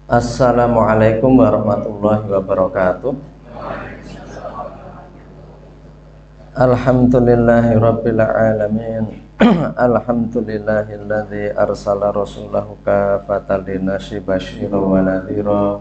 Assalamualaikum warahmatullahi wabarakatuh. Alhamdulillahi rabbil alamin. Alhamdulillahilladzi arsala rasulahu kafatan linnasi basyiran wa nadhira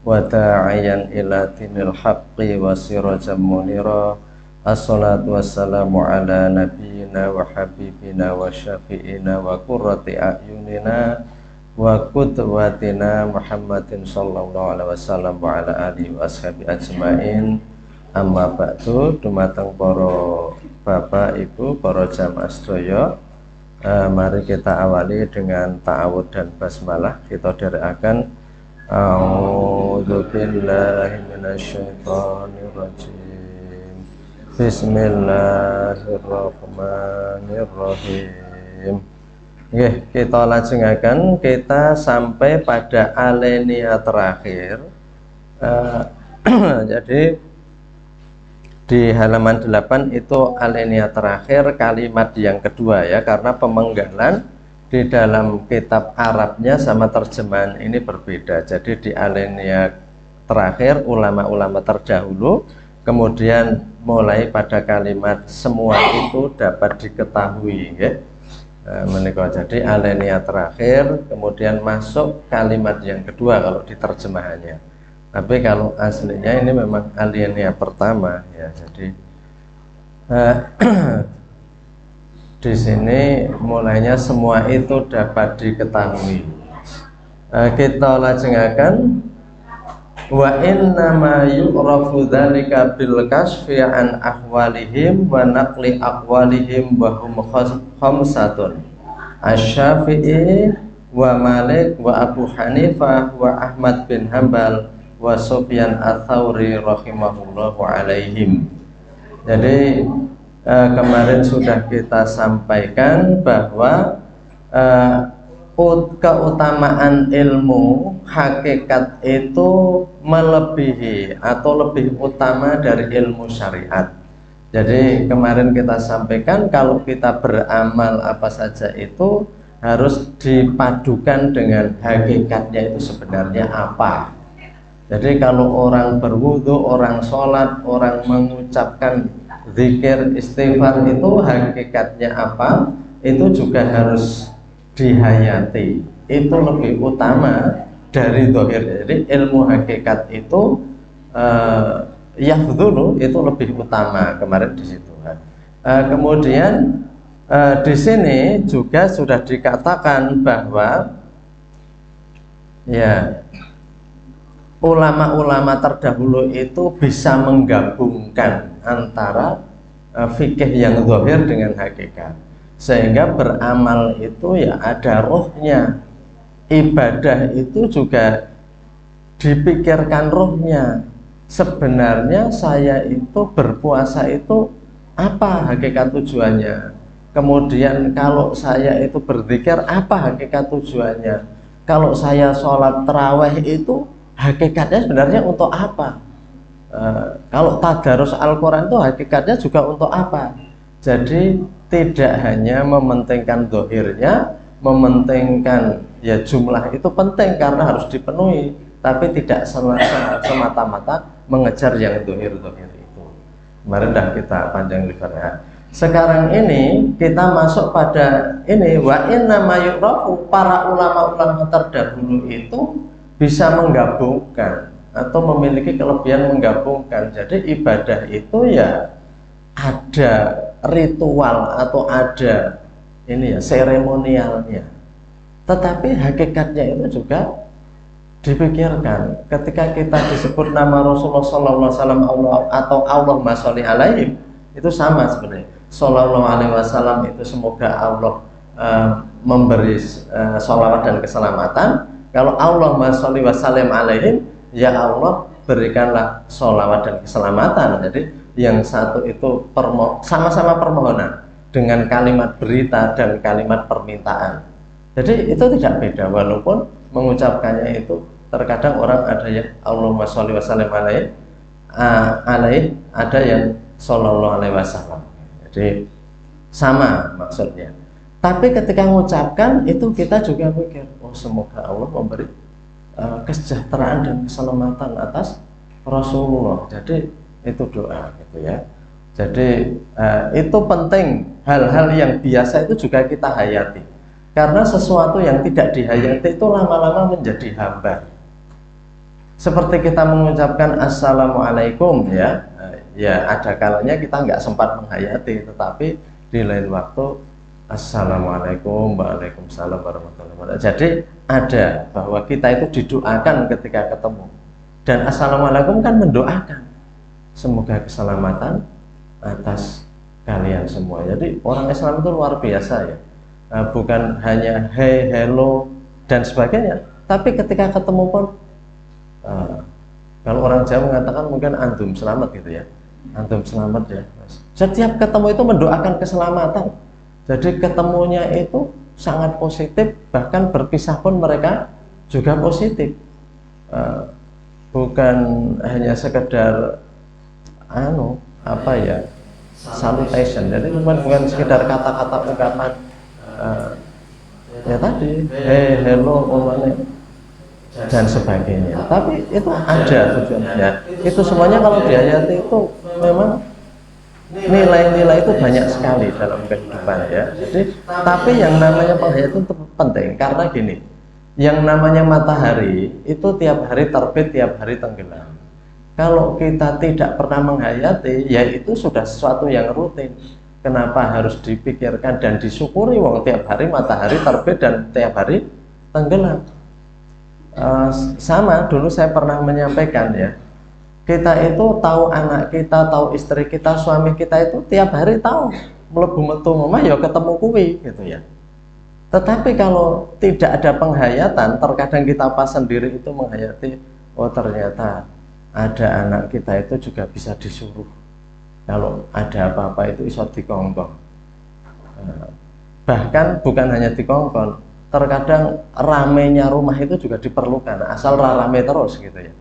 wa da'iyan ila dinil haqqi wa sirajan munira. Assalatu wassalamu ala nabiyyina wa habibina wa syafi'ina wa qurrati a'yunina wa qudwatina Muhammadin sallallahu alaihi wasallam wa ala alihi wa ashabi ajmain. Amma ba'du, dumateng para bapak ibu, para jamaah sedaya, mari kita awali dengan ta'awud dan basmalah. Kita dherekaken a'udzu billahi minasyaitonir rajim. Bismillahirrahmanirrahim. Nggih, kita lajengaken, kita sampai pada alenia terakhir. Jadi di halaman 8 itu alenia terakhir, kalimat yang kedua ya, karena pemenggalan di dalam kitab Arabnya sama terjemahan ini berbeda. Jadi di alenia terakhir ulama-ulama terdahulu, kemudian mulai pada kalimat semua itu dapat diketahui ya. Menikah. Jadi alenia terakhir, kemudian masuk kalimat yang kedua kalau di terjemahannya. Tapi kalau aslinya ini memang alenia pertama ya. Jadi di sini mulainya semua itu dapat diketahui. Kita lajengaken wa inna ma yu'rafu dzalika bil kasfi an ahwalihim wa naqli aqwalihim wa hum khamsatun Asy-Syafi'i wa Malik wa Abu Hanifah wa Ahmad bin Hanbal wa Sufyan ats-Tsauri rahimahullahu alaihim. Jadi kemarin sudah kita sampaikan bahwa keutamaan ilmu hakikat itu melebihi atau lebih utama dari ilmu syariat. Jadi kemarin kita sampaikan kalau kita beramal apa saja itu harus dipadukan dengan hakikatnya itu sebenarnya apa. Jadi kalau orang berwudu, orang sholat, orang mengucapkan zikir, istighfar itu hakikatnya apa, itu juga harus dihayati. Itu lebih utama dari zahir. Jadi ilmu hakikat itu yafdhulu itu lebih utama kemarin di situ. Kemudian di sini juga sudah dikatakan bahwa ya ulama-ulama terdahulu itu bisa menggabungkan antara fikih yang zahir dengan hakikat, sehingga beramal itu ya ada rohnya, ibadah itu juga dipikirkan rohnya. Sebenarnya saya itu berpuasa itu apa hakikat tujuannya, kemudian kalau saya itu berzikir apa hakikat tujuannya, kalau saya sholat tarawih itu hakikatnya sebenarnya untuk apa, kalau tadarus Al-Quran itu hakikatnya juga untuk apa. Jadi tidak hanya mementingkan zahirnya, mementingkan ya jumlah itu penting karena harus dipenuhi, tapi tidak semata-mata mengejar yang zahir-zahir itu. Kemarin dah kita panjang lebar ya. Sekarang ini kita masuk pada ini, wa inna ma yu'rafu, para ulama-ulama terdahulu itu bisa menggabungkan atau memiliki kelebihan menggabungkan. Jadi ibadah itu ya ada ritual atau ada ini ya seremonialnya, tetapi hakikatnya itu juga dipikirkan. Ketika kita disebut nama Rasulullah SAW atau Allahumma sholli alaihim, itu sama sebenarnya. Sallallahu alaihi wasallam itu semoga Allah memberi sholawat dan keselamatan. Kalau Allahumma sholli wasallim alaihim, ya Allah berikanlah sholawat dan keselamatan. Jadi yang satu itu sama-sama permohonan dengan kalimat berita dan kalimat permintaan. Jadi itu tidak beda, walaupun mengucapkannya itu terkadang orang ada yang Allahumma sholli wasallim alaih, ada yang sallallahu alaihi wasallam. Jadi sama maksudnya. Tapi ketika mengucapkan itu kita juga mikir, oh semoga Allah memberi kesejahteraan dan keselamatan atas Rasulullah. Jadi itu doa gitu ya. Jadi itu penting, hal-hal yang biasa itu juga kita hayati. Karena sesuatu yang tidak dihayati itu lama-lama menjadi hambar. Seperti kita mengucapkan Assalamualaikum ya, ya ada kalanya kita nggak sempat menghayati, tetapi di lain waktu Assalamualaikum, Waalaikumsalam warahmatullahi wabarakatuh. Jadi ada bahwa kita itu didoakan ketika ketemu. Dan Assalamualaikum kan mendoakan semoga keselamatan atas kalian semua. Jadi orang Islam itu luar biasa ya. Bukan hanya hey, hello dan sebagainya, tapi ketika ketemu pun kalau orang Jawa mengatakan mungkin antum selamat gitu ya, antum selamat ya. Setiap ketemu itu mendoakan keselamatan. Jadi ketemunya itu sangat positif, bahkan berpisah pun mereka juga positif. Bukan hanya sekedar salutation. Jadi bukan sekedar kata-kata ungkapan ya tadi hey, hello, dan sebagainya, tapi itu ada tujuannya. Itu semuanya kalau dihayati itu memang nilai-nilai itu banyak sekali dalam kehidupan ya. Jadi tapi yang namanya penghayatan itu penting karena gini, yang namanya matahari itu tiap hari terbit, tiap hari tenggelam. Kalau kita tidak pernah menghayati, ya itu sudah sesuatu yang rutin. Kenapa harus dipikirkan dan disyukuri wong tiap hari matahari terbit dan tiap hari tenggelam? Sama dulu saya pernah menyampaikan ya, kita itu tahu anak kita, tahu istri kita, suami kita itu tiap hari tahu mlebu metu omah ya ketemu kuwi gitu ya. Tetapi kalau tidak ada penghayatan, terkadang kita pas sendiri itu menghayati, oh ternyata ada anak kita itu juga bisa disuruh. Kalau ada apa-apa itu iso dikongkon. Bahkan bukan hanya dikongkon, terkadang ramenya rumah itu juga diperlukan, asal rame terus gitu ya.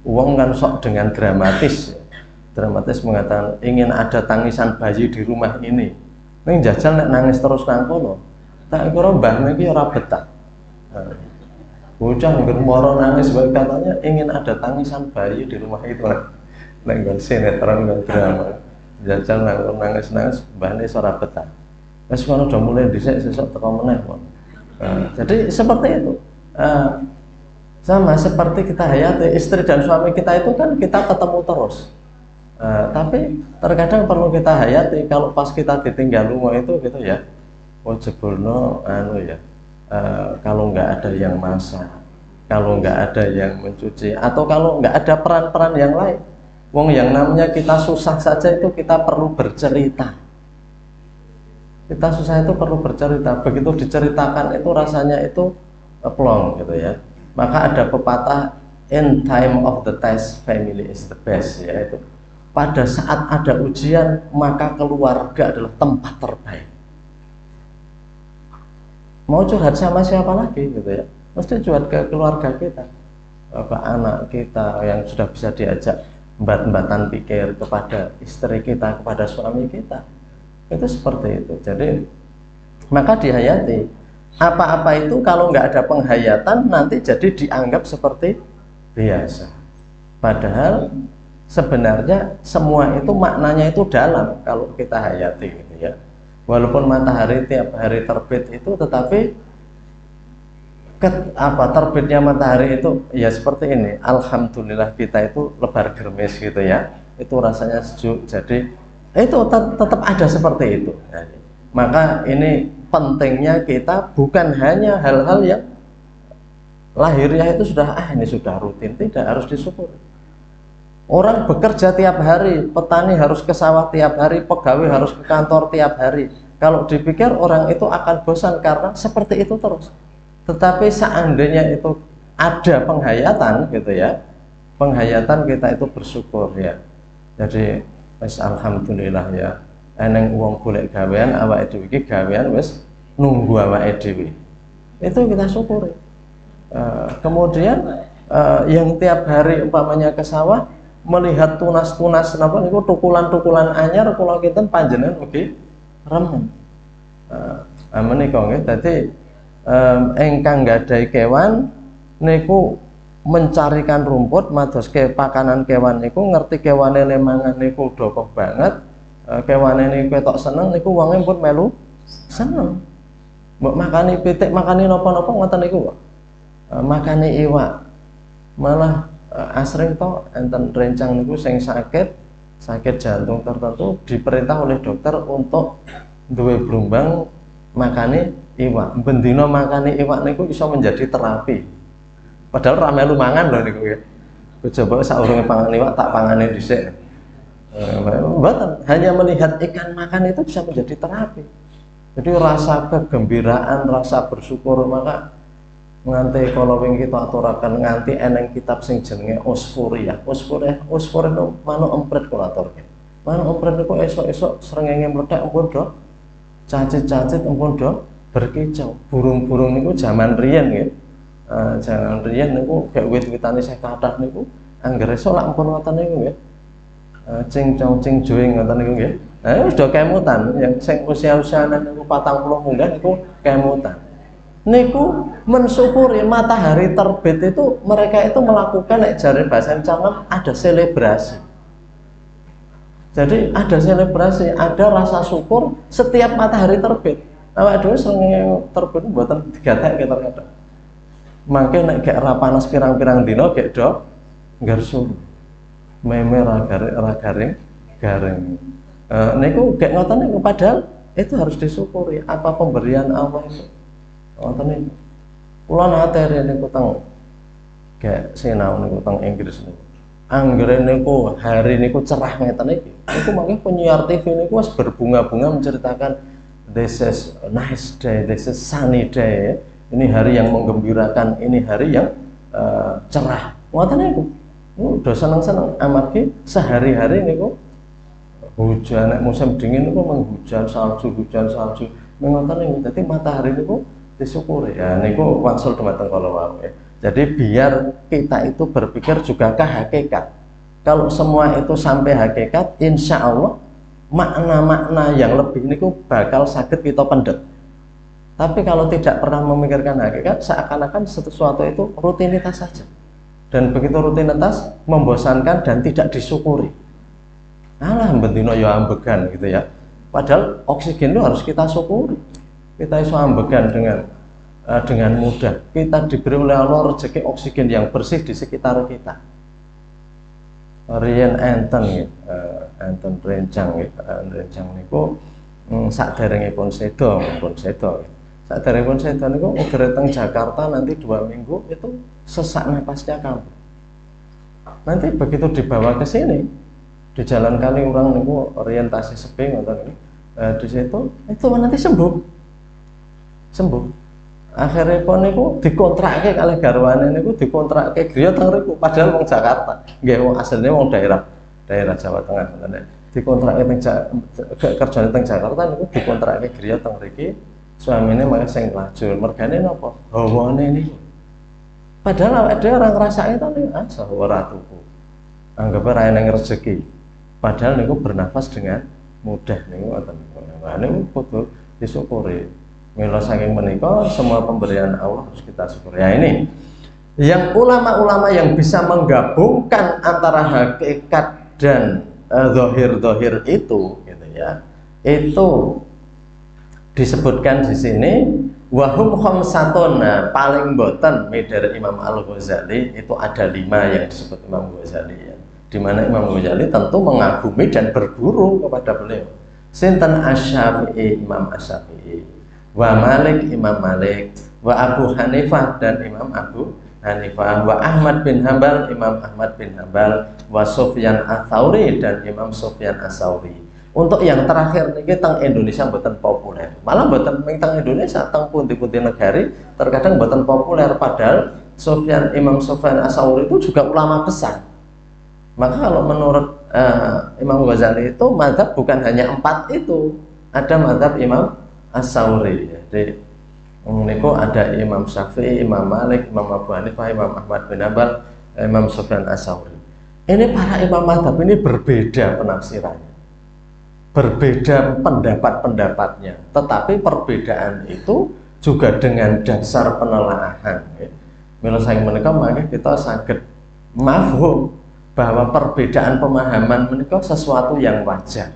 Uang kan sok dengan dramatis ya. Dramatis mengatakan ingin ada tangisan bayi di rumah ini. Ning jajal nek nangis terus nang kono. Tak kira mbahne iki ora betah. Bocah ngger moro nangis katanya ingin ada tangisan bayi di rumah itu. Nenggon sinetron dan drama jajal nangis mbahne ora betah. Wis ngono do mulai dhisik sesuk teko meneh. Jadi seperti itu. Sama seperti kita hayati istri dan suami kita itu kan kita ketemu terus. Tapi terkadang perlu kita hayati kalau pas kita ditinggal lunga itu gitu ya. Oh jebulno kalau nggak ada yang masak, kalau nggak ada yang mencuci, atau kalau nggak ada peran-peran yang lain. Wong yang namanya kita susah saja itu kita perlu bercerita. Kita susah itu perlu bercerita. Begitu diceritakan itu rasanya itu plong gitu ya. Maka ada pepatah in time of the test family is the best, yaitu pada saat ada ujian maka keluarga adalah tempat terbaik. Mau curhat sama siapa lagi gitu ya? Mesti curhat ke keluarga kita, ke anak kita yang sudah bisa diajak embat-embatan pikir, kepada istri kita, kepada suami kita. Itu seperti itu. Jadi maka dihayati. Apa-apa itu kalau nggak ada penghayatan nanti jadi dianggap seperti biasa. Padahal sebenarnya semua itu maknanya itu dalam kalau kita hayati gitu ya. Walaupun matahari tiap hari terbit itu, tetapi terbitnya matahari itu ya seperti ini. Alhamdulillah kita itu lebar germis gitu ya. Itu rasanya sejuk. Jadi itu tetap ada seperti itu. Jadi, maka ini pentingnya kita bukan hanya hal-hal yang lahiriah itu sudah ini sudah rutin, tidak, harus disyukuri. Orang bekerja tiap hari, petani harus ke sawah tiap hari, pegawai harus ke kantor tiap hari. Kalau dipikir orang itu akan bosan karena seperti itu terus. Tetapi seandainya itu ada penghayatan gitu ya, penghayatan kita itu bersyukur ya. Jadi alhamdulillah ya, eneng uang golek gawean awake dhewe iki gawean wis nunggu awake dhewe. Itu kita syukuri. Kemudian yang tiap hari umpamanya ke sawah melihat tunas-tunas napa niku tukulan-tukulan anyar kula kinten panjenengan ugi remen. Menika nggih dadi engkang nggadahi kewan niku mencarikan rumput mados ke pakanan kewan niku, ngerti kewane lemangan niku dokoh banget, kewane niku ketok seneng niku wonge pun melu seneng. Mbok makani pitik, makani napa-napa ngoten niku kok. Makani iwak. Malah asring to enten rencang niku sing sakit jantung tertentu diperintah oleh dokter untuk duwe blumbang makani iwak. Bendina makani iwak niku iso menjadi terapi. Padahal ra melu mangan lho niku ya. Coba saurunge pangan iwak tak pangane dhisik. Mboten, hanya melihat ikan makan itu bisa menjadi terapi. Jadi rasa kegembiraan, rasa bersyukur, maka nganti kalau wing kita aturaken nganti eneng kitab sing jenenge Usfuriyah. Usfuriyah itu manuk emprit kula aturke. Manuk emprit niku esuk-esuk srengenge mlethek ampun do cacit-cacit ampun do berkicau. Burung-burung niku zaman riyen nggih. Jangan riyen niku gak wit-witane saya kathah niku anggere solak ampun ngoten niku nggih. Cing-cong cing-joing ngoten niku nggih. Wis do kemutan, yang sing usia-usiane niku 40 munggah niku kemutan. Niku mensyukuri matahari terbit itu, mereka itu melakukan nek jare bahasa Jawa ada selebrasi. Jadi ada selebrasi, ada rasa syukur setiap matahari terbit. Awak dhewe srengenge terbit mboten digatekke ternyata. Mangke nek gak ra panas pirang-pirang dina gek do nggersu. Meme ra garing. Niku gek ngoten niku padahal itu harus disyukuri apa pemberian Allah itu. Ngoten niku. Kula nate niku teng gek sinau niku teng Inggris niku. Anggere niku hari niku cerah ngeten iki. Niku mangke penyiar TV niku wis berbunga-bunga menceritakan this is a nice day, this is sunny day. Ini hari yang menggembirakan, ini hari yang cerah. Ngoten niku. Udah seneng-seneng amargi sehari-hari niku hujan, musim dingin niku hujan salju. Ngoten niku. Dadi matahari niku disyukuri. Ya niku wangsul dumateng kala wae. Jadi biar kita itu berpikir juga ke hakikat. Kalau semua itu sampai hakikat, insya Allah makna-makna yang lebih niku bakal sakit kita pendek. Tapi kalau tidak pernah memikirkan hakikat, seakan-akan sesuatu itu rutinitas saja. Dan begitu rutinitas, membosankan dan tidak disyukuri. Alah, bendino ya ambegan gitu ya. Padahal oksigen itu harus kita syukuri. Kita iso ambegan dengan mudah. Kita diberi oleh Allah rezeki oksigen yang bersih di sekitar kita. Riyen enten enten rencang niku saderengipun sedo. Saderengipun sedo niku udara teng Jakarta nanti 2 minggu itu sesak napasnya kambuh. Nanti begitu dibawa ke sini di Jalan Kaliurang niku orientasi sepi ngoten niku. Di situ itu nanti sembuh. Akhirnya pun niku dikontrakke kalih garwane niku dikontrakke griya teng riku padahal wong Jakarta. Nggih wong asline wong daerah Jawa Tengah ngoten. Dikontrakke teng kerjane teng Jakarta niku dikontrakke griya teng mriki. Suamine malah sing lajur, mergane napa? Hawane niku. Padahal awake dhewe ora ngrasake to niku, ora tuku. Anggap ora eneng rezeki. Padahal niku bernafas dengan mudah niku ngoten. Nah niku kudu disyukuri. Mila saking menika semua pemberian Allah harus kita syukuri. Ya ini yang ulama-ulama yang bisa menggabungkan antara hakikat dan zahir-zahir itu gitu ya. Itu disebutkan di sini wahum khamsatun. Paling boten dari Imam Al-Ghazali itu ada 5 yang disebut Imam Ghazali ya. Di mana Imam Ghazali tentu mengagumi dan berguru kepada beliau. Sinten Asy-Syafi'i, Imam Asy-Syafi'i, wa Malik, Imam Malik, wa Abu Hanifah dan Imam Abu Hanifah, wa Ahmad bin Hambal, Imam Ahmad bin Hambal, wa Sufyan Ats-Tsauri dan Imam Sufyan Ats-Tsauri. Untuk yang terakhir niki teng Indonesia mboten populer. Malah mboten teng Indonesia, teng pundi-pundi negari terkadang mboten populer padahal Imam Sufyan Ats-Tsauri itu juga ulama besar. Maka kalau menurut Imam Ghazali itu mazhab bukan hanya 4 itu, ada mazhab Imam Ats-Tsauri. Jadi niku ada Imam Syafi'i, Imam Malik, Imam Abu Hanifah, Imam Ahmad bin Hambal, Imam Sufyan Ats-Tsauri. Ini para imam mazhab ini berbeda penafsirannya, berbeda pendapat-pendapatnya, tetapi perbedaan itu juga dengan dasar penelaahan ya. Mila saking menika mangke kita saged mafhum bahwa perbedaan pemahaman menika sesuatu yang wajar.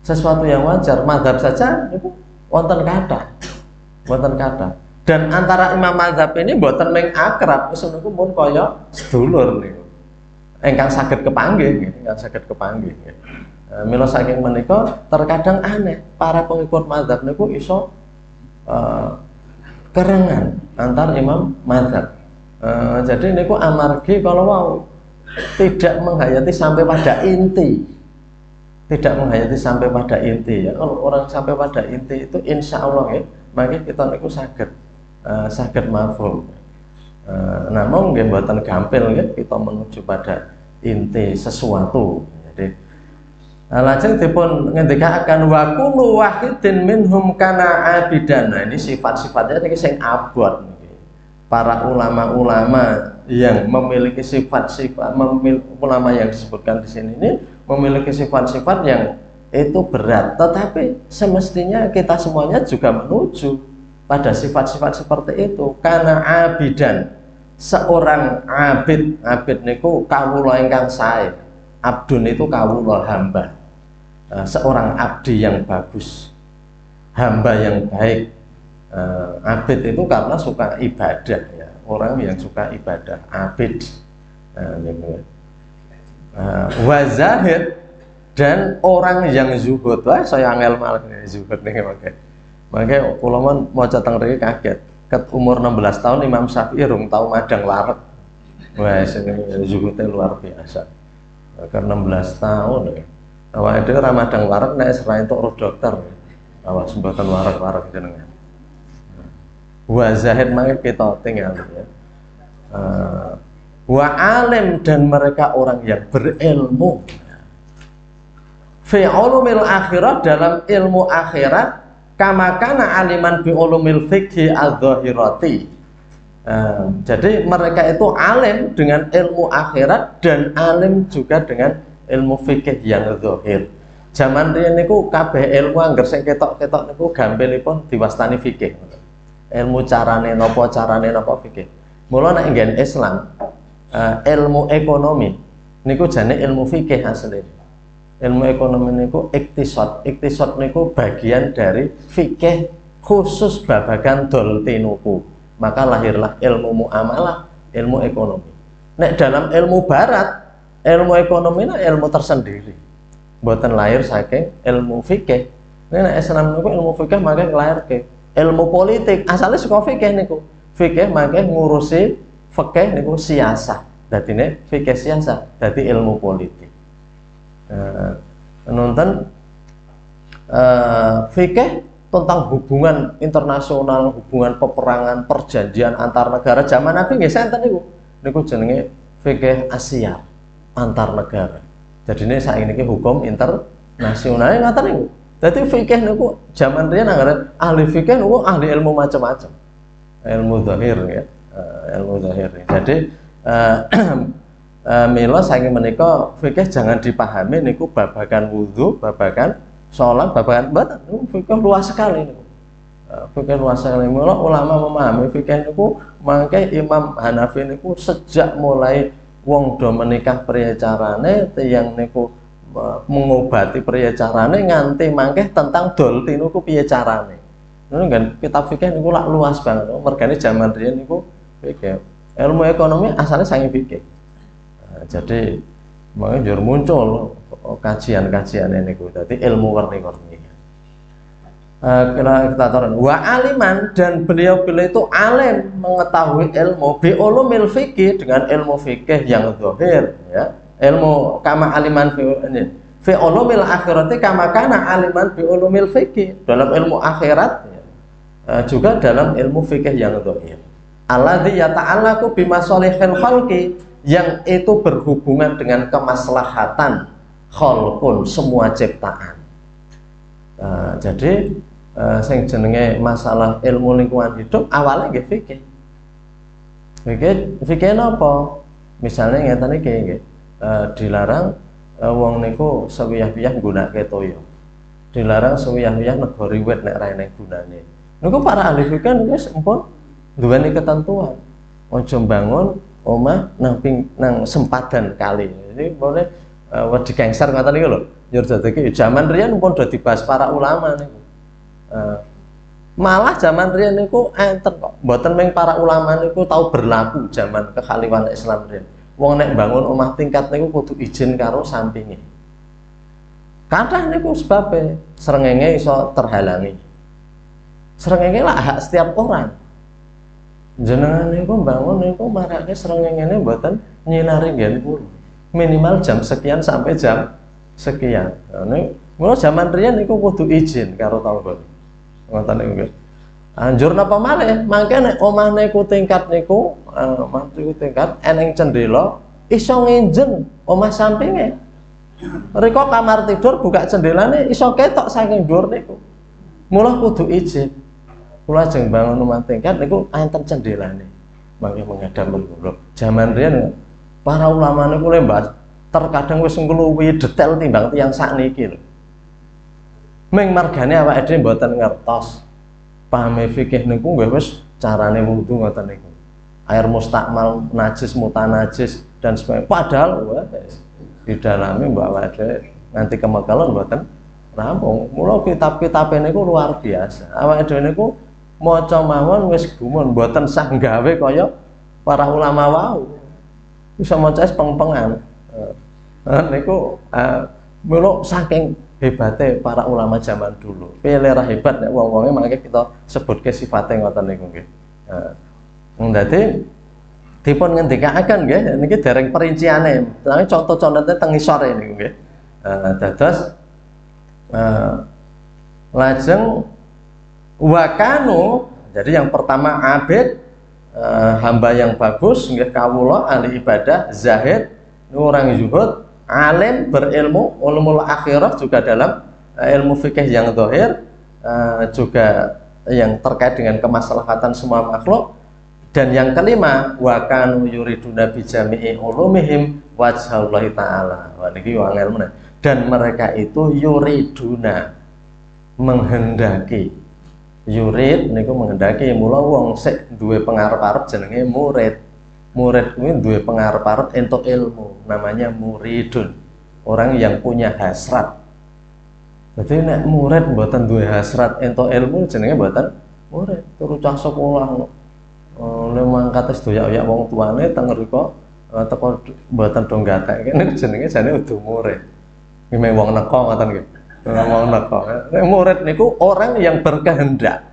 Sesuatu yang wajar, mazhab saja niku wonten kathah. Wonten kathah. Dan antara imam mazhab ini mboten mung akrab, wis niku pun kaya sedulur niku. Ingkang saged kepanggih, ingkang saged kepanggih. Mila saking menika terkadang aneh para pengikut mazhab niku iso kerengan antar imam mazhab. Jadi niku amargi kalau mau tidak menghayati sampai pada inti, tidak menghayati sampai pada inti ya. Kalau orang sampai pada inti itu insya Allah ya, maka kita niku saged mafhum. Namun nggih mboten gampil ya kita menuju pada inti sesuatu. Jadi lajeng dipun ngendikaken wa kullu wahidin minhum kana abidan. Nah, ini sifat-sifatnya niki sing abot niki. Para ulama-ulama yang memiliki sifat-sifat, ulama yang disebutkan di sini ini memiliki sifat-sifat yang itu berat, tetapi semestinya kita semuanya juga menuju pada sifat-sifat seperti itu. Karena abidan, seorang abid niku kawula ingkang sae. Abdun itu kawula hamba. Seorang abdi yang bagus, hamba yang baik. Abid itu karena suka ibadah ya, orang yang suka ibadah, abid. Wazahid, dan orang yang zuhud. Wah, saya angel malah zuhud nih makanya kula maca teng mriki kaget. Ket umur 16 tahun Imam Syafi'i rung tau madang wareg. Wah, zuhudnya luar biasa. Karena 16 tahun ya. Awake dhewe ra madang wareg nek serai entuk roh dokter. Awas mboten wareg-wareg jenengan. Wa zahid mangke kita tinggal ya. Wa alim, dan mereka orang yang berilmu. Fi ulumil akhirah, dalam ilmu akhirat, kama kana aliman bi ulumil fiqhi adz-dzahirati. Jadi mereka itu alim dengan ilmu akhirat dan alim juga dengan ilmu fikih yang zahir. Zaman riyen niku kabeh ilmu angger sing ketok-ketok niku gampilipun diwastani fikih. Ilmu carane napa fikih. Mula nek nggen Islam ilmu ekonomi niku jane ilmu fikih asline. Ilmu ekonomi niku iktisad. Iktisad niku bagian dari fikih khusus babagan dol tinuku. Maka lahirlah ilmu muamalah, ilmu ekonomi. Nek dalam ilmu barat, ilmu ekonomi itu ilmu tersendiri. Mboten lahir saking ilmu fikih. Nek Islam niku ilmu fikih maka lahir ke ilmu politik. Asalnya saka fikih niku. Fikih maka ngurusi fikih niku siasah. Dadine fikih siasah, dadi ilmu politik. Nonton fikih tentang hubungan internasional, hubungan peperangan, perjanjian antar negara zaman Nabi nggih senten niku. Niku jenenge fikih Asia antar negara. Jadi ini saat ini hukum internasional ngaten niku. Dadi fikih niku zaman riyen anggaran ahli fikih niku ahli ilmu macam-macam. Ilmu zahir ya. Ilmu zahir. Jadi mila saking menika fikih jangan dipahami niku babagan wudu, babagan sholat, babagan mboten. Fikih luas sekali niku. Fikih luas sekali. Mila ulama memahami fikih niku mangke Imam Hanafi niku sejak mulai wong do menikah priye carane, tiyang niku mengobati priye carane nganti mangke tentang dol tinuku piye carane. Ngono kan kitab fikih niku lak luas banget. Mergane zaman riyen niku fikih. Ilmu ekonomi asalnya saking fikih. Jadi makanya jur muncul kajian-kajian ini jadi ilmu warni-warni. Kita tahu wa aliman, dan beliau itu alim mengetahui ilmu bi ulumil fikih, dengan ilmu fikih yang zahir ya. Ilmu kama aliman fi ulumil akhirati kama kana aliman bi ulumil fikih, dalam ilmu akhirat ya. Juga dalam ilmu fikih yang zahir. Alladzi yata'allaqu bi masalihil khalqi, yang itu berhubungan dengan kemaslahatan khalqun, semua ciptaan. Jadi sing jenenge masalah ilmu lingkungan hidup awalnya nggih fikih. Fikih napa? Misalnya ngeten iki nggih. Dilarang wong niku sewiyah-wiyah nggunakake toya. Dilarang sewiyah-wiyah negori wit nek ra enek gunane. Niku para ahli fikih niku sampun duweni ketentuan. Ojo bangun omah nang sempadan kali. Ini boleh wedi gangster ngoten niku lho. Nyur dadeke zaman riyen pun udah dibahas para ulama niku. Malah zaman riyen niku enten kok. Mboten mung para ulama niku tahu berlaku zaman kekhalifahan Islam riyen. Wong nek bangun omah tingkat niku kudu izin karo sampinge. Kathah niku sebabe srengenge iso terhalangi. Srengenge lah hak setiap orang. Jenengan niku bangun niku marake srengenge mboten nyinari nggen kula. Minimal jam sekian sampai jam sekian. Nah, mula zaman riyen niku kudu izin karo tangga. Ngoten niku nggih. Anjur napa malih? Mangke nek omah niku tingkat niku, omah niku tingkat eneng cendela iso nginjen omah sampinge. Riko kamar tidur buka jendelane iso ketok saking dhuwur niku. Mula kudu izin. Kula ajeng bangun omah tingkat niku enten jendelane. Mangke menghadap mriki. Zaman riyen para ulama niku lembas terkadang wis ngluwihi detail timbang tiyang sakniki lho. Ming margane awake dhewe mboten ngertos. Pahame fikih niku nggih wis carane wudu ngoten niku. Air mustakmal, najis, mutanajis dan sebagainya. Padahal wis didalami mbak awake nganti kemekalan mboten rampung. Mula kitab-kitabe niku luar biasa. Awake dhewe niku maca mawon wis gumun mboten sah gawe kaya para ulama wau. Bisa maca peng-pengan. Niku mula saking hebate para ulama zaman dulu. Pilih hebat nek wong-wonge mangke kita sebutke sifate ngoten niku nggih. Dadi dipun ngendikaaken nggih niki dereng perinciane. Tapi contoh-contohnya teng ngisor niku nggih. Dados lajeng wakanu, jadi yang pertama abid, hamba yang bagus nggih kawula ahli ibadah, zahid, orang zuhud, alim berilmu, ulumul akhirah juga dalam ilmu fikih yang zahir, juga yang terkait dengan kemaslahatan semua makhluk. Dan yang kelima, wa kanu yuriduna bi jami'i ulumihim wajhallahi ta'ala. Wah niki wangel meneh. Dan mereka itu yuriduna, menghendaki. Yurid niku menghendaki, mula wong sik duwe pengarep-arep jenenge murid. Murid kuwi duwe pengarep-arep entuk ilmu, namanya muridun. Orang yang punya hasrat. Jadi nek murid mboten duwe hasrat entuk ilmu jenenge mboten murid. Turu cah sekolah oleh mangkat sedoyak-oyak wong tuane teng mriku teko mboten do gatek kene jenenge jane udu murid. Iki wong neko ngoten nggih. Wong neko. Nek murid niku orang yang berkehendak.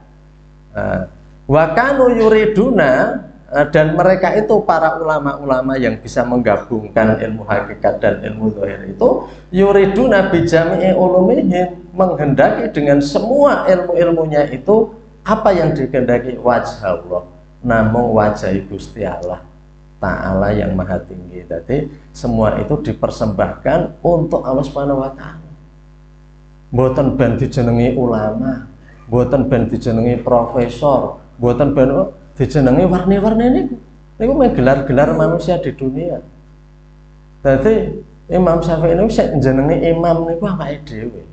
Wa kanu yuriduna, dan mereka itu para ulama-ulama yang bisa menggabungkan ilmu hakikat dan ilmu zahir itu yuriduna bi jami'i ulumihim, menghendaki dengan semua ilmu-ilmunya itu apa yang dikehendaki wajh Allah, namung wajah Gusti Allah Ta'ala yang maha tinggi. Jadi semua itu dipersembahkan untuk Allah Subhanahu wa Ta'ala. Mboten ben dijenengi ulama, mboten ben dijenengi profesor, mboten ben dijenengi warni-warni niku gelar-gelar manusia di dunia. Jadi Imam Syafi'i niku sik jenenge imam niku awake dhewe.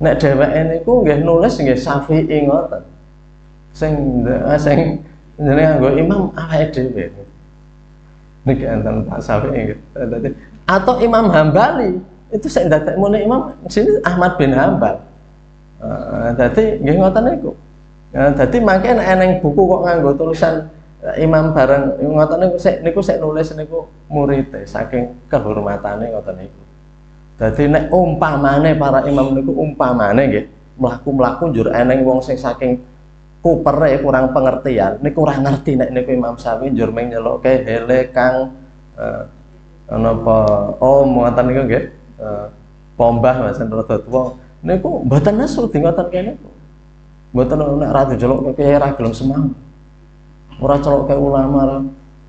Nek dheweke niku nggih nulis nggih Syafi'i ngoten. Sing jenenge nganggo imam awake dhewe. Niki enten Pak Syafi'i. Atau Imam Hambali itu sik ndadekne imam sini Ahmad bin Hambal. Dadi nggih ngoten niku. Dadi mangke eneng buku kok nganggo tulisan imam bareng ngoten niku sik nulis niku murite saking kehormatane ngoten niku. Dadi nek umpamane para imam niku umpamane nggih mlaku-mlaku njur eneng wong sing saking kupere kurang pengertian niku ora ngerti nek niku Imam Syafi'i njur meng nyelukke hele Kang napa ngoten niku nggih pombah masen rada tuwa niku mboten nesu di ngoten kene niku. Mboten nek ra dijelukke kiai ra gelem semang. Ora celukke ulama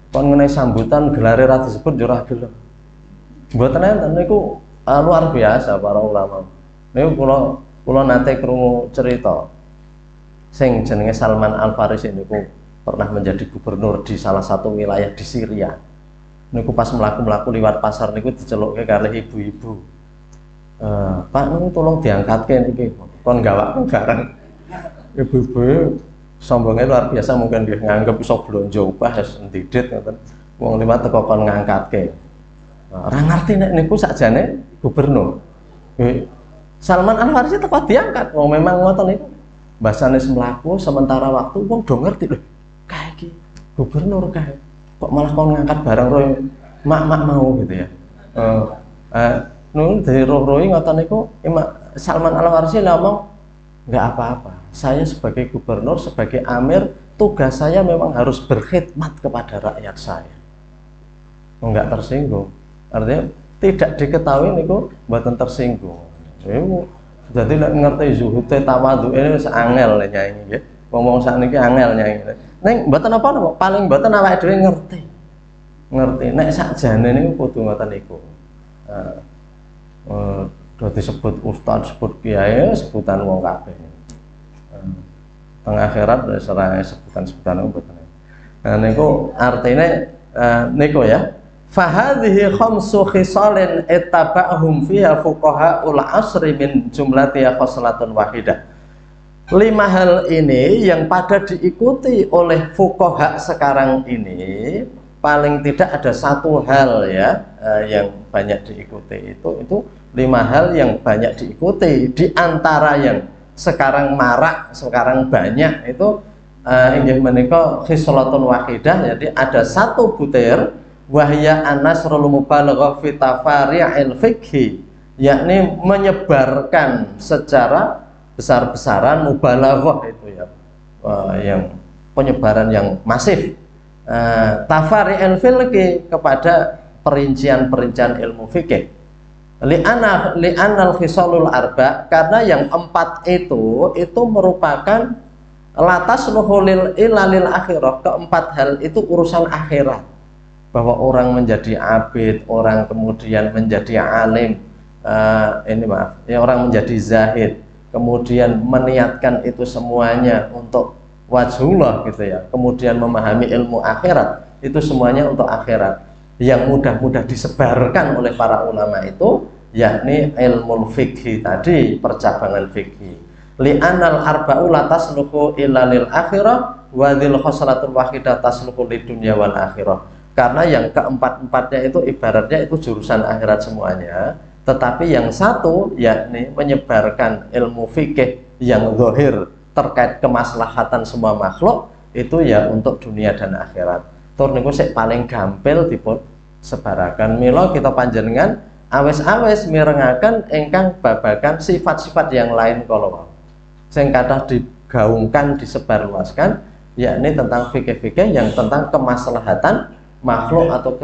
kon ngene sambutan gelare ra disebut yo ora gelem. Mboten enten niku luar biasa para ulama. Niku kula nate krungu cerita sing jenenge Salman Al Farisi niku pernah menjadi gubernur di salah satu wilayah di Syria. Niku pas mlaku-mlaku liwat pasar niku dicelukke kalih ibu-ibu. Pak niku tolong diangkatke niki kon gawakno barang. Ibu-ibu sombongnya luar biasa, mungkin dia nganggep iso blonjo upah wis ndidit ngoten. Wong liwat teko kon ngangkatke. Ora ngerti nek niku sakjane gubernur. Salman Al Farisi teko diangkat. Wong memang ngoten niku. Basane semlaku sementara waktu wong do ngerti lho. Kae iki gubernur kae. Kok malah kon ngangkat barang roh mak mau gitu ya. Nun dari roh-rohi ngoten niku Salman Al Farisi ngomong nggak apa-apa. Saya sebagai gubernur, sebagai amir, tugas saya memang harus berkhidmat kepada rakyat saya. Enggak tersinggung. Artinya tidak diketahui niku mboten tersinggung. Jadi nek ngerti zuhute tawadhu ini wis angel nyanyi nggih. Ngomong sakniki angel nyanyi. Ning mboten apa-apa, paling mboten awake dhewe ngerti. Ngerti nek sakjane niku kudu ngoten niku. Disebut ustaz, sebut kiai, sebutan wong kabeh. Teng akhirat serang sebutan mboten. Nah niku artine niku ya. Fahadhihi khamsu khisalin ittaba'hum fiha fuqaha'ul asri min jumlatiha khoslatun wahidah. 5 hal ini yang pada diikuti oleh fuqaha sekarang ini, paling tidak ada satu hal ya yang banyak diikuti, itu 5 hal yang banyak diikuti. Di antara yang sekarang marak, sekarang banyak itu inggih menika khislatun wahidah. Jadi ada satu butir, wahya an-nasrul mubalaghah fi tafari'il fikhi, yakni menyebarkan secara besar-besaran, mubalaghah itu ya, yang penyebaran yang masif, tafari'il fikhi, kepada perincian-perincian ilmu fikih. Li'anal khisalul arba, karena yang 4 itu merupakan latas luhulil ilalil akhirah. Keempat hal itu urusan akhirat, bahwa orang menjadi abid, orang kemudian menjadi alim, orang menjadi zahid, kemudian meniatkan itu semuanya untuk wajhullah gitu ya, kemudian memahami ilmu akhirat, itu semuanya untuk akhirat. Yang mudah-mudah disebarkan oleh para ulama itu yakni ilmu fikih tadi, percabangan fikih. Li'anal arba'u la tasluhu illa lil akhirah wa dzil khoslatul wahidah tasluhu lid dunya wal akhirah. Karena yang keempat-empatnya itu ibaratnya itu jurusan akhirat semuanya, tetapi yang satu yakni menyebarkan ilmu fikih yang zahir terkait kemaslahatan semua makhluk, itu ya untuk dunia dan akhirat. Tur niku sik paling gampil dipun sebarakan. Mila kita panjenengan awes-awes mirengaken ingkang babagan sifat-sifat yang lain kalau sing kathah digaungkan, disebarluaskan, yakni tentang fikih-fikih yang tentang kemaslahatan makhluk atau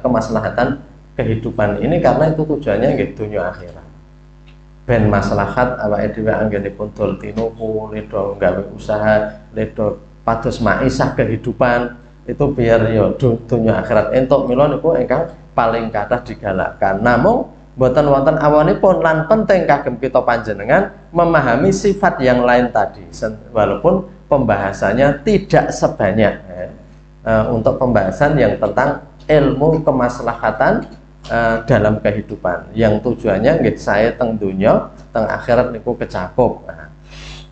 kemaslahatan kehidupan ini, karena itu tujuannya nggih dunya akhirat. Ben maslahat awake dhewe anggenipun dol tinuku, ledo gawe usaha, ledo pados maisah kehidupan, itu biar ya dunya akhirat entuk. Mila niku ingkang paling kathah digalakkan. Namung boten wonten awanipun lan penting kagem kita panjenengan memahami sifat yang lain tadi, walaupun pembahasannya tidak sebanyak untuk pembahasan yang tentang ilmu kemaslahatan dalam kehidupan, yang tujuannya nggih saya teng dunya, teng akhirat niku kecakup.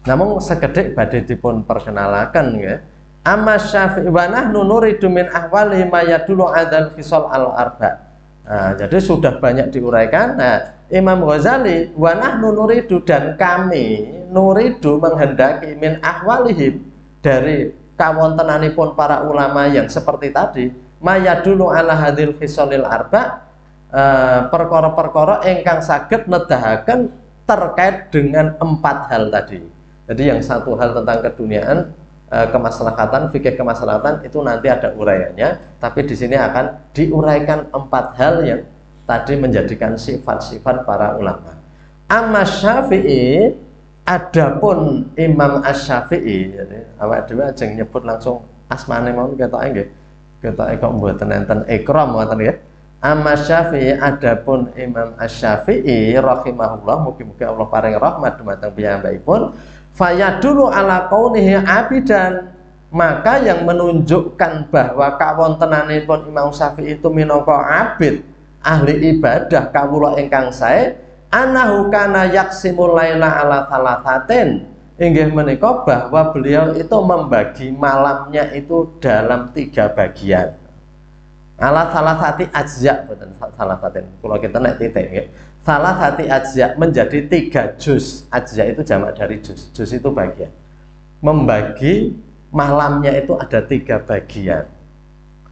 Namun sekedhik badhe dipun perkenalaken nggih. Amma Syafi'i wa nahnu nuridu min ahwalihi ma yadullu 'alal khisal al-arba'. Jadi sudah banyak diuraikan. Imam Ghazali wa nahnu nuridu, dan kami nuridu menghendaki min ahwalihim, dari kawontenanipun para ulama yang seperti tadi, mayadulu ala hadil khisalil arba, perkara-perkara ingkang saged nedahaken terkait dengan 4 hal tadi. Jadi yang satu hal tentang keduniaan, kemaslahatan, fikih kemaslahatan itu nanti ada uraiannya, tapi di sini akan diuraikan 4 hal yang tadi menjadikan sifat-sifat para ulama. Amma Syafi'i, adapun Imam Asy-Syafi'i, jadi awak dhewe aja nyebut langsung asmane mawon ketoke nggih. Ketoke kok mboten enten ikram ngoten nggih. Amma Syafi'i, adapun Imam Asy-Syafi'i rahimahullah, mugi-mugi Allah paring rahmat dumateng piyambakipun, fayadulu ala kaunihi abidan, maka yang menunjukkan bahwa kawontenanipun Imam Syafi'i itu minangka abid, ahli ibadah kawula ingkang sae, anahu kana yaksimul laila ala thalathatin, inggih menika bahwa beliau itu membagi malamnya itu dalam 3 bagian. Salah hati ajza, betul salah hati. Kalau kita naik titik, ya. Salah hati ajza menjadi 3 juz. Ajza itu jamak dari juz. Juz itu bagian. Membagi malamnya itu ada 3 bagian.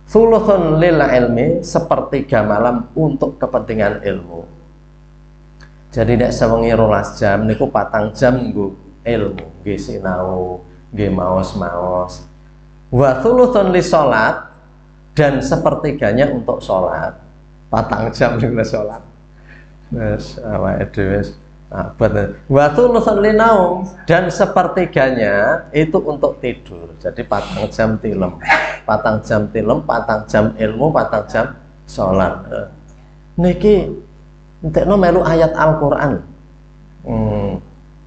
Sulusun lil ilmi, sepertiga malam untuk kepentingan ilmu. Jadi nek sewengi 12 jam niku 4 jam nggo ilmu, nggih sinau, nggih maos-maos. Wa sulusun li salat, dan sepertiganya untuk sholat. 4 jam niku sholat. Wes awake dhewe abad. Wa sulusun li naum, dan sepertiganya itu untuk tidur. Jadi 4 jam tilem. 4 jam tilem, 4 jam ilmu, 4 jam sholat. Niki entekno melu ayat Al-Qur'an.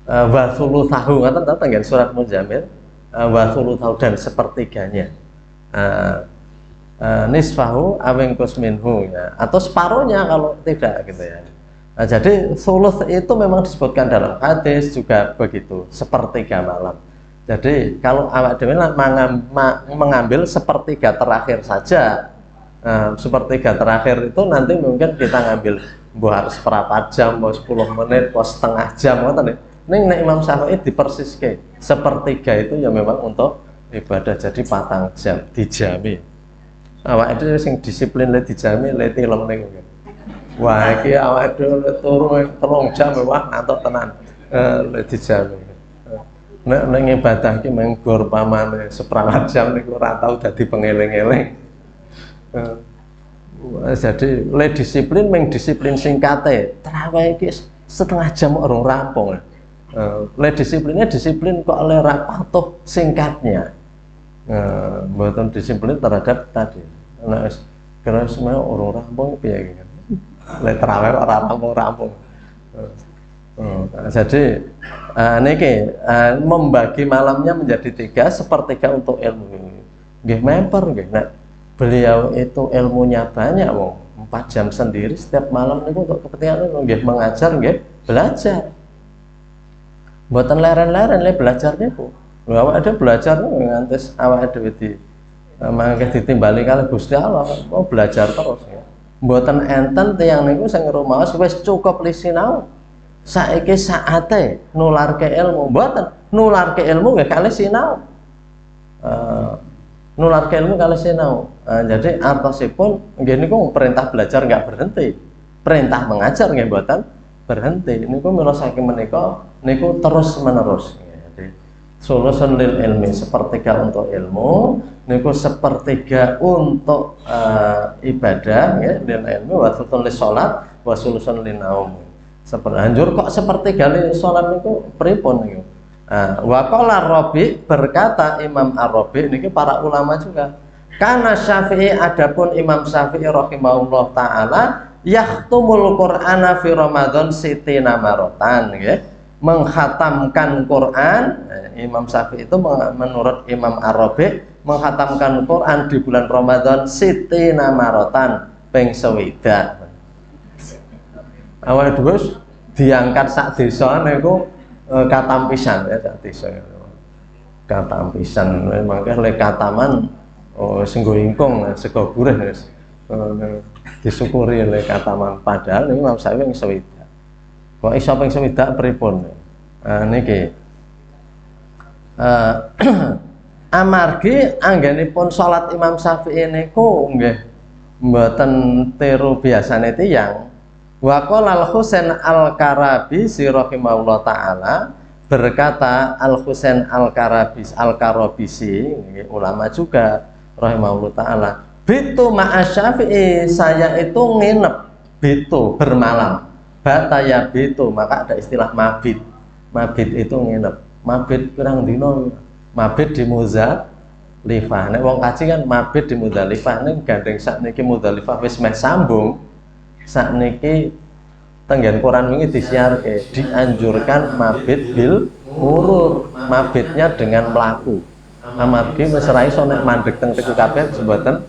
Wa sulusahu ngoten ta tenggen surat Muzammil. Wa sulusahu, dan sepertiganya. Nisfahu awengkus minhu, ya, atau separuhnya kalau tidak gitu ya. Nah, jadi sulus itu memang disebutkan dalam hadis juga begitu, sepertiga malam. Jadi kalau awak dhewe mengambil sepertiga terakhir saja, sepertiga terakhir itu nanti mungkin kita ngambil harus seperempat jam, 10 menit, setengah jam, ngoten. Ning nek Imam Syafi'i dipersiske sepertiga itu ya memang untuk ibadah, jadi 4 jam dijami. Awak itu sing disiplin le dijami le tilem niku. Wah iki awak itu turu 3 jam wah ngantuk tenan. Le dijami. Nek ibadah ki menggor pamane 1/4 jam niku ora tau dadi pengeling-eling. Jadi le disiplin disiplin singkate. Tarawih iki setengah jam urung rampung. Le disiplinnya disiplin kok le ra patuh singkatnya. Mboten disiplin terhadap tadi. Nek kira semua urung rampung piye iki. Le tarawih ora rampung. Jadi niki membagi malamnya menjadi 3, sepertiga untuk ilmu. Nggih memper nggih. Nek beliau itu ilmunya banyak wong 4 jam sendiri setiap malam niku untuk kepentingan nggih mengajar nggih belajar. Mboten leren-leren le belajar niku. Lha awak ada belajar ngantos awak dhewe di mangke ditimbali kali Gusti Allah, mau belajar terus ya. Mboten enten tiyang niku sing rumaos wis cukup li sinau. Saiki saate nularke ilmu, mboten nularke ilmu nggih kali sinau. Nularke ilmu kali sinau. Jadi artosipun nggih niku perintah belajar nggak berhenti. Perintah mengajar nggih mboten berhenti. Niku mila saking menika niku terus menerus. Jadi sulusun lil ilmi, sepertiga untuk ilmu, niku sepertiga untuk ibadah ya, lil ilmi, wa sulusun lis salat, wa sulusun lin naum. Anjur kok sepertiga li salat niku pripun niku? Wa qala Rabi, berkata Imam Ar-Rabi niki para ulama juga. Karena Syafi'i, adapun Imam Syafi'i rahimahullah taala yahtumul Qur'ana fi Ramadan sitina marotan ya. Menghatamkan Quran, Imam Syafi'i itu menurut Imam Ar-Rabi menghatamkan Quran di bulan Ramadan sitina marotan ping 60. Awal dhewe diangkat sak desa niku katam pisan ya, sak desa. Katam pisan mangke le kataman sing go ingkung sego gurih disyukuri le kataman, padahal niku Imam Syafi'i ping 60. Kok iso ping 60 pripun? Niki amargi anggenipun salat Imam Syafi'i niku nggih mboten tiru biasane tiyang. Wa qala Al-Husain Al-Karabisi rahimahullah taala, berkata Al-Husain Al-Karabisi ulama juga rahimahullah taala, bitu ma'a Syafi'i, saya itu nginep, bitu bermalam, bataya bitu, maka ada istilah mabit. Mabit itu nginep, mabit pirang dino, mabit di Muzdalifah. Nek wong kaji kan mabit di Muzdalifah, nek gandeng sakniki Muzdalifah wis meh sambung. Sakniki tenggen Quran wingi disiarke, dianjurkan mabit bil murur, mabitnya dengan melaku. Amargi wis ora iso nek mandeg teng teku kabeh sebutan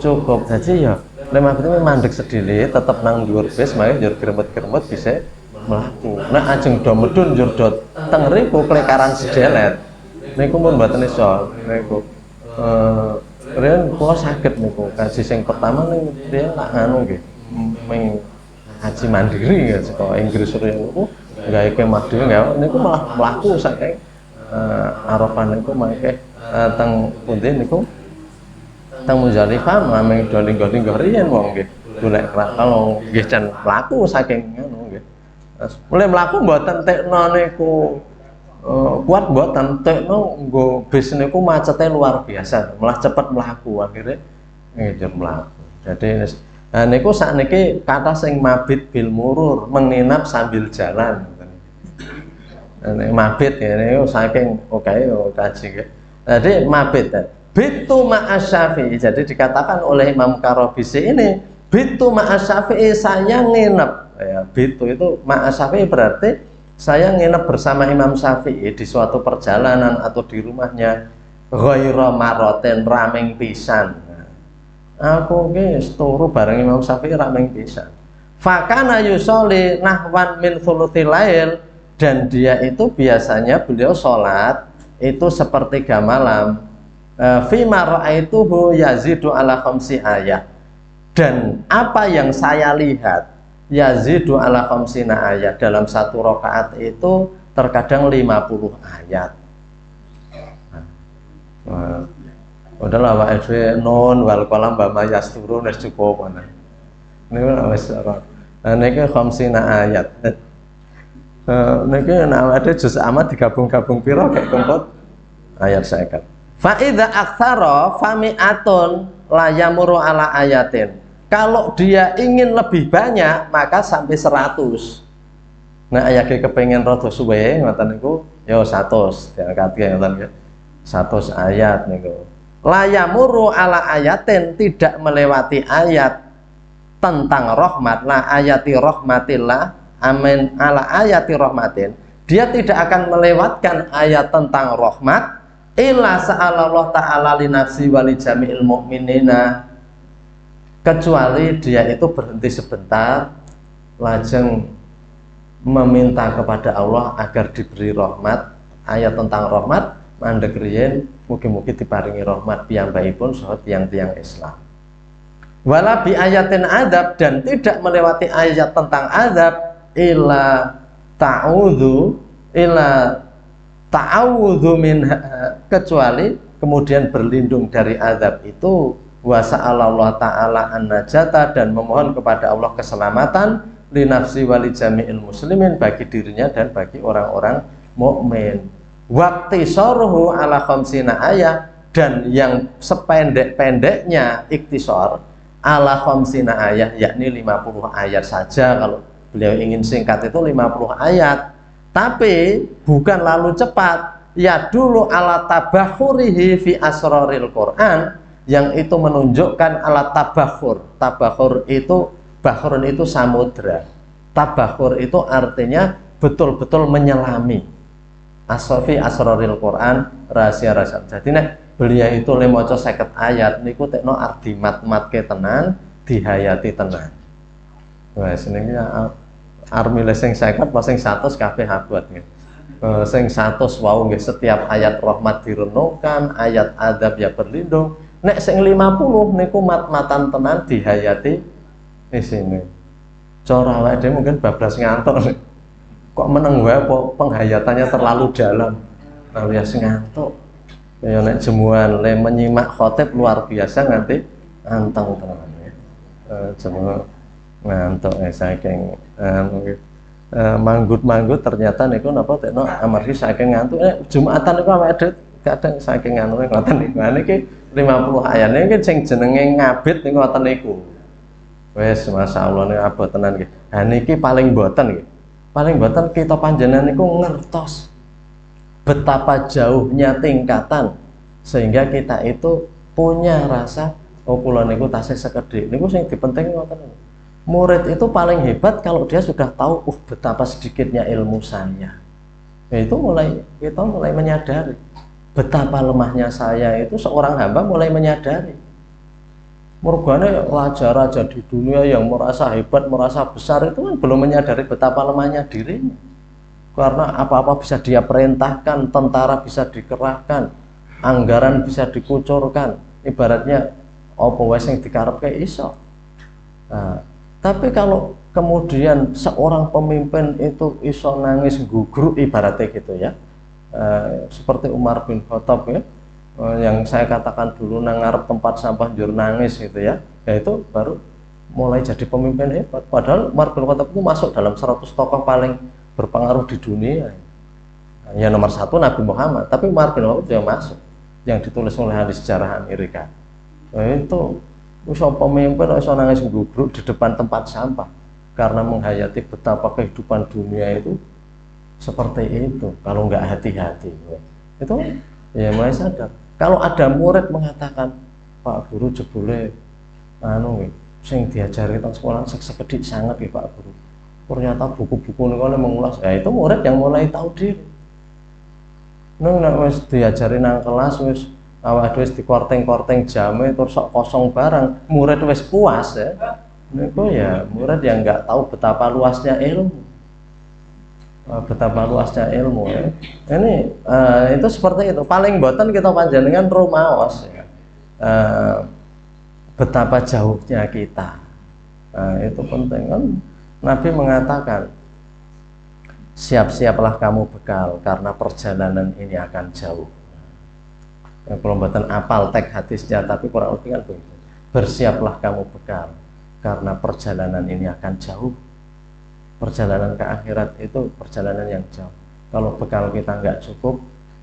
cukup. Jadi ya nek mabit mandeg sedhile tetep nang dhuwur bis, mangke njur gremet-gremet bisa mlaku. Nek ajeng do medun njur do teng riku klekaran sedelet. Niku pun mboten iso. Niku riyen kula saged niku kaji sing pertama ning riyen lak nganu nggih. Ming haji mandiri ya saka Inggris riyen niku gawe kemah dhewe niku malah mlaku saking Arafah niku mangke teng pundi niku teng Muzdalifah mameng do linggo-linggo riyen wong nggih golek kalau nggih jan mlaku saking ngono nggih. Mulai mlaku mboten tekno niku kuat mboten tekno nggo bis niku macete luar biasa, malah cepet mlaku akhirnya nggih mlaku. Jadi niku sakniki kata sing mabit bil murur, menginap sambil jalan. Mabit ya niku saking kaji nggih. Jadi mabit bitu ma'asyafi'i, jadi dikatakan oleh Imam Karobisi ini bitu ma'asyafi'i, saya nginep ya, bitu itu ma'asyafi'i berarti saya nginep bersama Imam Syafi'i di suatu perjalanan atau di rumahnya ghaira maroten rameng pisan. Aku ki turu bareng Imam Syafi'i rameng pisan. Fakana yusolli nahwan min thuluthil lail, dan dia itu biasanya beliau sholat itu sepertiga malam. Fima ra'aituhu yazidu ala khamsi ayat, dan apa yang saya lihat yazidu ala khamsina ayat, dalam satu rakaat itu terkadang 50 ayat. Udahlah wa edwe non wal qalam bama yasturun wis cukup ana. Niku wis niki khamsina ayat. Niki nek ada juz amat digabung-gabung pira kayak kempot ayat 50. Fa idza aktsara fami'atun la yamuru ala ayatin. Kalau dia ingin lebih banyak maka sampai 100. Nah ayake kepengin rada suwe ngoten niku ya 100 diangkat ngoten nggih. 100 ayat niku. La yamuru ala ayatin, tidak melewati ayat tentang rahmat, la ayati rahmatillah, amin ala ayati rahmatin. Dia tidak akan melewatkan ayat tentang rahmat illa sa'alallah ta'ala li nafsi wa li jami'il mu'minina, kecuali dia itu berhenti sebentar lajeng meminta kepada Allah agar diberi rahmat. Ayat tentang rahmat mandheg riyen mugi-mugi diparingi rahmat piyambakipun saha tiyang-tiyang Islam. Wala bi ayatin adab, dan tidak melewati ayat tentang adab illa ta'udzu min, kecuali kemudian berlindung dari azab itu, wa sa'alallah ta'ala an-najata, dan memohon kepada Allah keselamatan li nafsi wa li jami'il muslimin, bagi dirinya dan bagi orang-orang mukmin. Waqti sorhu ala khamsina ayat, dan yang sependek-pendeknya iktisor ala khamsina ayat, yakni 50 ayat saja. Kalau beliau ingin singkat itu 50 ayat, tapi bukan lalu cepat. Ya dulu ala tabakhurihi fi asraril Quran, yang itu menunjukkan ala tabakhur. Tabakhur itu, bahrun itu samudra. Tabakhur itu artinya betul-betul menyelami. Asrofi asraril Quran, rahasia-rahasia. Jadi nek beliau itu le maca 50 ayat niku tekno arti mat-matke tenan, dihayati tenan. Wes niki armile sing 50 pas sing 100 kabeh abot nggih. Sing 100 wau nggih, setiap ayat rahmat direnungkan, ayat adab ya berlindung. Nek sing 50 niku mat-matan tenan, dihayati isine. Cara awake dhewe mungkin bablas ngantuk. Kok meneng wae penghayatannya terlalu dalam. Alias ngantuk. Ya nek jemuan le menyimak khotib luar biasa nganti anteng tenan ya. Jemuan ngantuk saking manggut-manggut ternyata niku napa tekno amargi saking ngantuk Jumatan niku awake dhewe kadang saking anu ngoten niku. Niki 50 ayat niki sing jenenge ngabit niku ngoten niku. Wes masyaallah niku abot tenan nggih. Ha niki paling mboten nggih. Paling mboten kita panjenengan niku ngertos betapa jauhnya tingkatan sehingga kita itu punya rasa oh kula niku tasih sekedhik. Niku sing dipenting ngoten niku. Murid itu paling hebat kalau dia sudah tahu betapa sedikitnya ilmu saya. Ya, itu kita mulai menyadari betapa lemahnya saya itu, seorang hamba mulai menyadari. Mergane raja-raja di dunia yang merasa hebat, merasa besar itu kan belum menyadari betapa lemahnya dirinya. Karena apa-apa bisa dia perintahkan, tentara bisa dikerahkan, anggaran bisa dikucurkan. Ibaratnya apa wae sing dikarepke iso. Nah, tapi kalau kemudian seorang pemimpin itu iso nangis gugruk ibaratnya gitu ya, seperti Umar bin Khattab ya, yang saya katakan dulu nang ngarep tempat sampah njur nangis gitu ya, itu baru mulai jadi pemimpin hebat. Padahal Umar bin Khattab itu masuk dalam 100 tokoh paling berpengaruh di dunia. Ya nomor satu Nabi Muhammad, tapi Umar bin Khattab juga masuk, yang ditulis oleh ahli sejarah Amerika. Itu bisa pemimpin bisa nangis gugruk di depan tempat sampah karena menghayati betapa kehidupan dunia itu seperti itu. Kalau nggak hati-hati, itu ya mulai sadar. Kalau ada murid mengatakan, Pak Guru jebule sing diajari tentang sekolah sekedik sangat ya Pak Guru. Ternyata buku-buku ini kalau mengulas, ya itu murid yang mulai tahu diri. Wis diajari nang kelas wis awak wis dikorteng-korteng jame terus sok kosong barang, murid wis puas ya. Niku ya murid yang nggak tahu betapa luasnya ilmu. Betapa luasnya ilmu ya. Ini itu seperti itu. Paling boten kita panjenengan rumaos ya. Betapa jauhnya kita. Itu penting kan. Nabi mengatakan, siap-siaplah kamu bekal karena perjalanan ini akan jauh. Kalau boten apal teks hadisnya, tapi kurang lebih kan begitu. Bersiaplah kamu bekal karena perjalanan ini akan jauh. Perjalanan ke akhirat itu perjalanan yang jauh. Kalau bekal kita nggak cukup,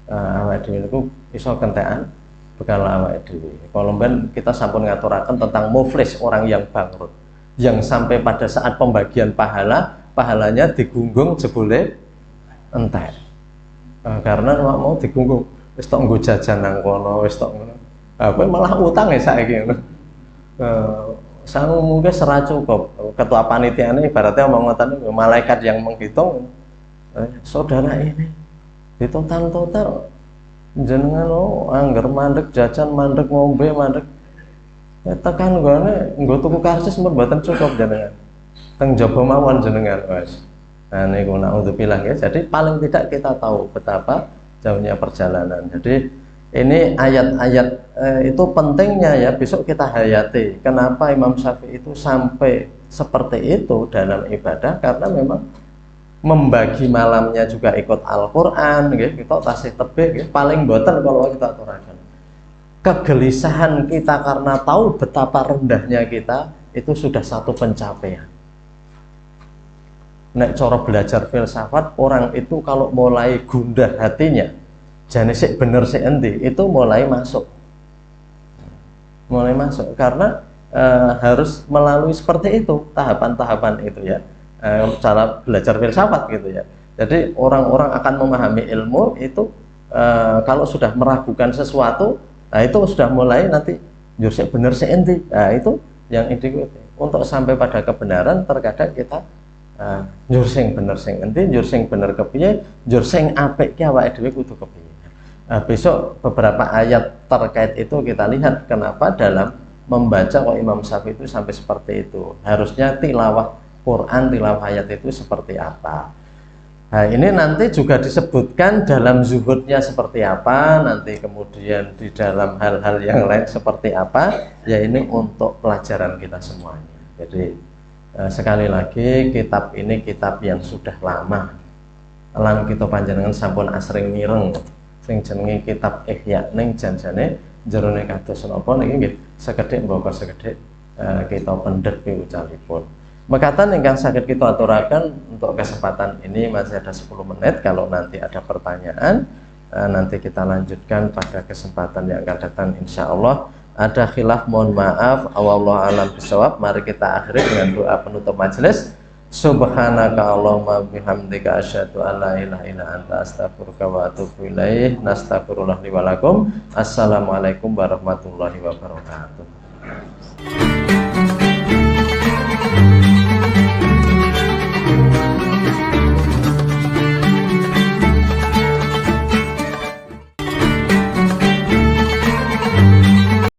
awake dhewe niku iso kentekan bekal awake dhewe. Kalau ben kita sampun ngaturaken tentang muflis, orang yang bangkrut, yang sampai pada saat pembagian pahalanya digunggung jebule entek. Karena mau digunggung wis tok nggo jajan nang kono, wis tok ngono. Kowe malah utang ya saiki ngono. Sang mungkin serah cukup. Ketua panitianya ibaratnya omong ngoten malaikat yang menghitung, saudara ini di total jenengan angger mandek jajan, mandek ngombe, mandek tekan gone nggo tuku karcis mun mboten cukup jenengan. Teng jaba mawon jenengan wis. Nah niku naudzubillah ya. Jadi paling tidak kita tahu betapa jauhnya perjalanan. Jadi ini ayat-ayat itu pentingnya ya besok kita hayati. Kenapa Imam Syafi'i itu sampai seperti itu dalam ibadah? Karena memang membagi malamnya juga ikut Al-Quran, kita tasih tebih, paling boten kalau kita aturakan. Kegelisahan kita karena tahu betapa rendahnya kita itu sudah satu pencapaian. Nek cara belajar filsafat, orang itu kalau mulai gundah hatinya, jane sik bener sik endi, itu mulai masuk karena harus melalui seperti itu tahapan-tahapan itu ya, cara belajar filsafat gitu ya. Jadi orang-orang akan memahami ilmu itu kalau sudah meragukan sesuatu, nah itu sudah mulai nanti jur sik bener sik endi. Nah itu yang ide untuk sampai pada kebenaran terkadang kita njur sing bener sing endi, njur sing bener kepiye, njur sing apik ki awake dhewe kudu kepiye. Besok beberapa ayat terkait itu kita lihat kenapa dalam membaca Imam Syafi'i itu sampai seperti itu. Harusnya tilawah Quran, tilawah ayat itu seperti apa. Nah ini nanti juga disebutkan dalam zuhudnya seperti apa, nanti kemudian di dalam hal-hal yang lain seperti apa. Ya ini untuk pelajaran kita semuanya. Jadi sekali lagi kitab ini kitab yang sudah lama. Lan kita panjenengan sampun asring mireng. Sing jenenge kitab Ihya ning janjane jerone kados napa niki nggih sekedhik mbaka sekedhik kita pendhet piwucalipun. Mekaten ingkang saged kita aturaken untuk kesempatan ini masih ada 10 menit. Kalau nanti ada pertanyaan nanti kita lanjutkan pada kesempatan yang akan datang insyaallah. Ada khilaf mohon maaf, wallahu a'lam bishawab. Mari kita akhiri dengan doa penutup majelis. Subhanaka Allahumma bihamdika asyhadu an la ilaha illa anta astaghfiruka wa atubu ilaih. Nastaghfirullah li wa lakum. Assalamualaikum warahmatullahi wabarakatuh.